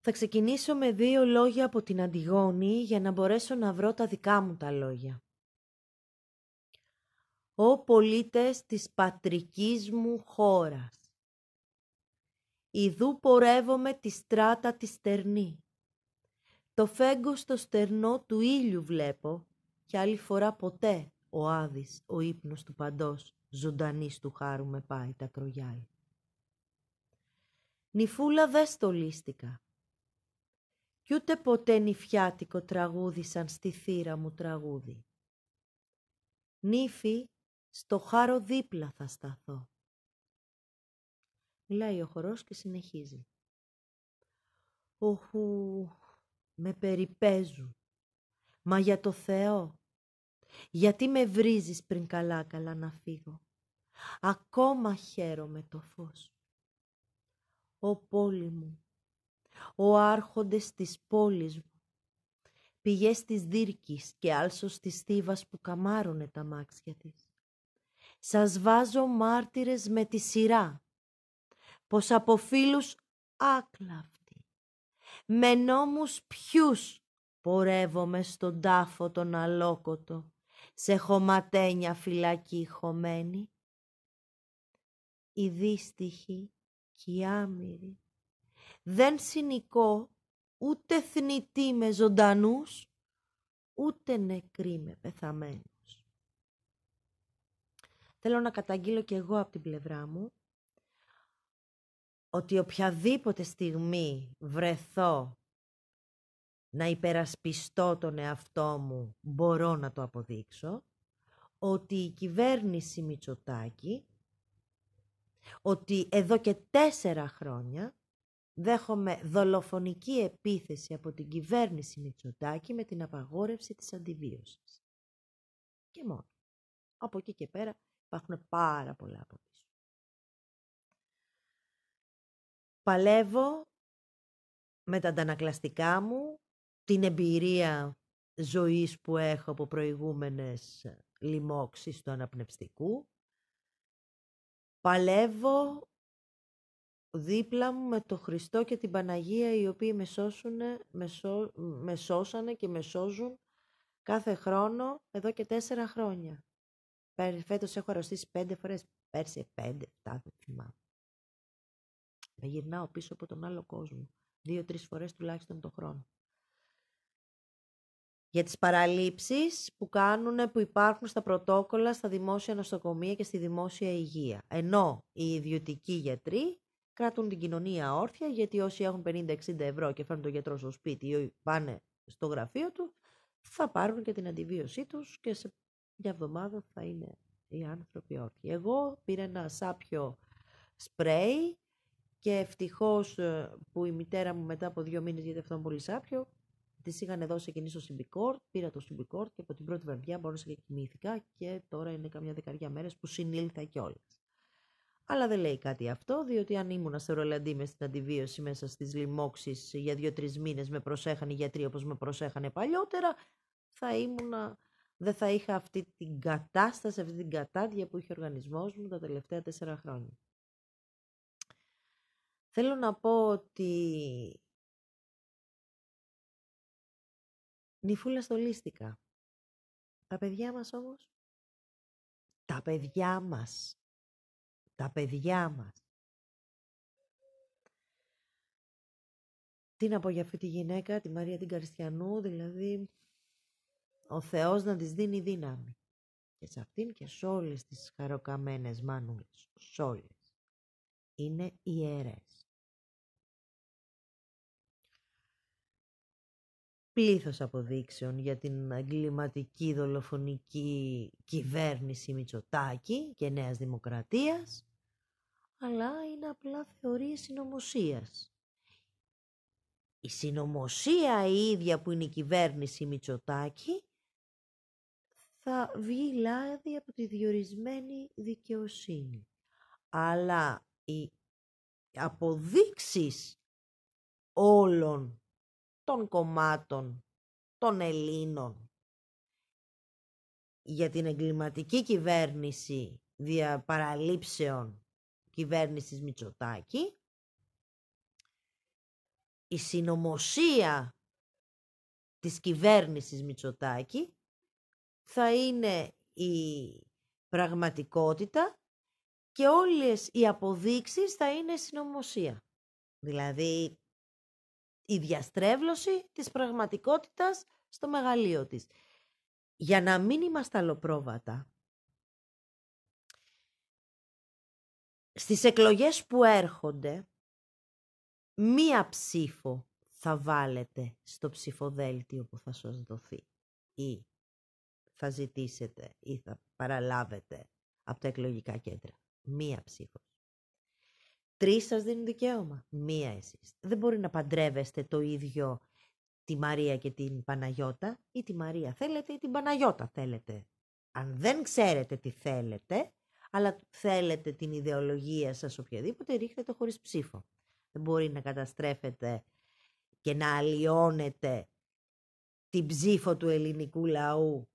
Θα ξεκινήσω με 2 λόγια από την Αντιγόνη για να μπορέσω να βρω τα δικά μου τα λόγια. «Ω πολίτες της πατρικής μου χώρας, ιδού πορεύομαι τη στράτα τη στερνή. Το φέγγος στο στερνό του ήλιου βλέπω κι άλλη φορά ποτέ ο Άδης, ο ύπνος του παντός, ζωντανής του χάρου με πάει τα κρογιάλι. Νυφούλα δε στολίστηκα, κι ούτε ποτέ νηφιάτικο τραγούδι σαν στη θύρα μου τραγούδι. Νύφη, στο χάρο δίπλα θα σταθώ». Μιλάει ο χορός και συνεχίζει. «Οχου, με περιπέζουν, μα για το Θεό, γιατί με βρίζεις πριν καλά να φύγω. Ακόμα χαίρομαι το φως. Ω πόλη μου, ο άρχοντες της πόλης μου, πηγές της Δύρκης και άλσος της Θήβας που καμάρωνε τα μάξια της. Σας βάζω μάρτυρες με τη σειρά, πως από φίλους άκλαυτοι, με νόμους ποιους πορεύομαι στον τάφο τον αλόκοτο, σε χωματένια φυλακή χωμένη. Οι δύστιχοι κι οι άμυροι δεν συνοικώ ούτε θνητοί με ζωντανούς, ούτε νεκροί με πεθαμένους». Θέλω να καταγγείλω κι εγώ από την πλευρά μου ότι οποιαδήποτε στιγμή βρεθώ να υπερασπιστώ τον εαυτό μου μπορώ να το αποδείξω, ότι η κυβέρνηση Μητσοτάκη, ότι εδώ και 4 χρόνια δέχομαι δολοφονική επίθεση από την κυβέρνηση Μητσοτάκη με την απαγόρευση της αντιβίωσης. Και μόνο. Από εκεί και πέρα υπάρχουν πάρα πολλά από πίσω. Παλεύω με τα αντανακλαστικά μου, την εμπειρία ζωής που έχω από προηγούμενες λοιμώξεις του αναπνευστικού. Παλεύω δίπλα μου με το Χριστό και την Παναγία, οι οποίοι με σώσανε και με σώζουν κάθε χρόνο εδώ και 4 χρόνια. Φέτος έχω αρρωστήσει 5 φορές, πέρσι 5, 7, δεν θυμάμαι. Με γυρνάω πίσω από τον άλλο κόσμο, 2-3 φορές τουλάχιστον το χρόνο. Για τις παραλήψεις που υπάρχουν στα πρωτόκολλα, στα δημόσια νοσοκομεία και στη δημόσια υγεία. Ενώ οι ιδιωτικοί γιατροί κρατούν την κοινωνία όρθια, γιατί όσοι έχουν 50-60 ευρώ και φέρνουν τον γιατρό στο σπίτι ή πάνε στο γραφείο του, θα πάρουν και την αντιβίωσή τους και σε μια εβδομάδα θα είναι οι άνθρωποι όρθιοι. Εγώ πήρα ένα σάπιο σπρέι και ευτυχώς που η μητέρα μου μετά από 2 μήνες, γιατί αυτό είναι πολύ σάπιο, της είχαν δώσει εκείνη στο Συμπικόρτ, πήρα το Συμπικόρτ και από την πρώτη βραδιά μπόρεσα και κοιμήθηκα και τώρα είναι καμιά 10 μέρες που συνήλθα κιόλας. Αλλά δεν λέει κάτι αυτό, διότι αν ήμουνα στο Ρολαντί με στην αντιβίωση μέσα στις λοιμώξεις για 2-3 μήνες με προσέχανε οι γιατροί όπως με προσέχανε παλιότερα, δεν θα είχα αυτή την κατάσταση, αυτή την κατάδια που είχε ο οργανισμός μου τα τελευταία 4 χρόνια. Θέλω να πω ότι νυφούλα στολίστηκα. Τα παιδιά μας όμως, τα παιδιά μας. Τι να πω για αυτή τη γυναίκα, τη Μαρία την Καριστιανού, δηλαδή ο Θεός να της δίνει δύναμη. Και σε αυτήν και σε όλες τις χαροκαμένες μάνουλες, σε όλες. Είναι ιερές. Πλήθος αποδείξεων για την εγκληματική δολοφονική κυβέρνηση Μητσοτάκη και Νέας Δημοκρατίας, αλλά είναι απλά θεωρίες συνωμοσίας. Η συνωμοσία η ίδια που είναι η κυβέρνηση Μητσοτάκη θα βγει λάδι από τη διορισμένη δικαιοσύνη. Αλλά οι αποδείξεις όλων των κομμάτων των Ελλήνων για την εγκληματική κυβέρνηση δια παραλήψεων κυβέρνησης Μητσοτάκη η συνωμοσία της κυβέρνησης Μητσοτάκη θα είναι η πραγματικότητα και όλες οι αποδείξεις θα είναι συνωμοσία. Δηλαδή η διαστρέβλωση της πραγματικότητας στο μεγαλείο της. Για να μην είμαστε αλλοπρόβατα, στις εκλογές που έρχονται, μία ψήφο θα βάλετε στο ψηφοδέλτιο που θα σας δοθεί ή θα ζητήσετε ή θα παραλάβετε από τα εκλογικά κέντρα. Μία ψήφο. 3 σας δίνουν δικαίωμα. Μία εσείς. Δεν μπορεί να παντρεύεστε το ίδιο τη Μαρία και την Παναγιώτα, ή τη Μαρία θέλετε ή την Παναγιώτα θέλετε. Αν δεν ξέρετε τι θέλετε, αλλά θέλετε την ιδεολογία σας οποιαδήποτε, ρίχτε το χωρίς ψήφο. Δεν μπορεί να καταστρέφετε και να αλλοιώνετε την ψήφο του ελληνικού λαού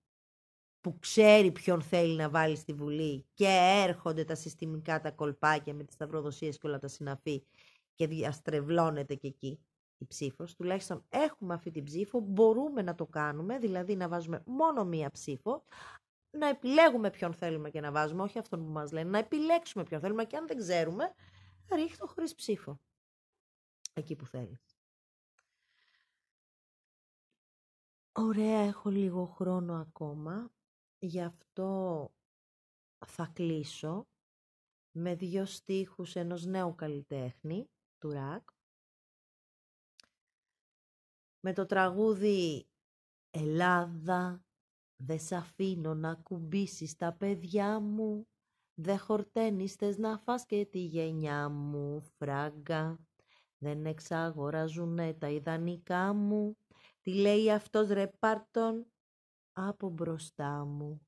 που ξέρει ποιον θέλει να βάλει στη Βουλή και έρχονται τα συστημικά τα κολπάκια με τις σταυροδοσίες και όλα τα συναφή και διαστρεβλώνεται και εκεί η ψήφος. Τουλάχιστον έχουμε αυτή την ψήφο, μπορούμε να το κάνουμε, δηλαδή να βάζουμε μόνο μία ψήφο, να επιλέγουμε ποιον θέλουμε και να βάζουμε, όχι αυτόν που μας λένε, να επιλέξουμε ποιον θέλουμε και αν δεν ξέρουμε, ρίχτω χωρίς ψήφο. Εκεί που θέλεις. Ωραία, έχω λίγο χρόνο ακόμα, γι' αυτό θα κλείσω με 2 στίχους ενός νέου καλλιτέχνη, του Ρακ, με το τραγούδι «Ελλάδα, δε σ' αφήνω να κουμπίσεις τα παιδιά μου, δε χορταίνεις θες να φας και τη γενιά μου, φράγκα, δεν εξαγοράζουνε τα ιδανικά μου, τι λέει αυτός ρε πάρτον από μπροστά μου».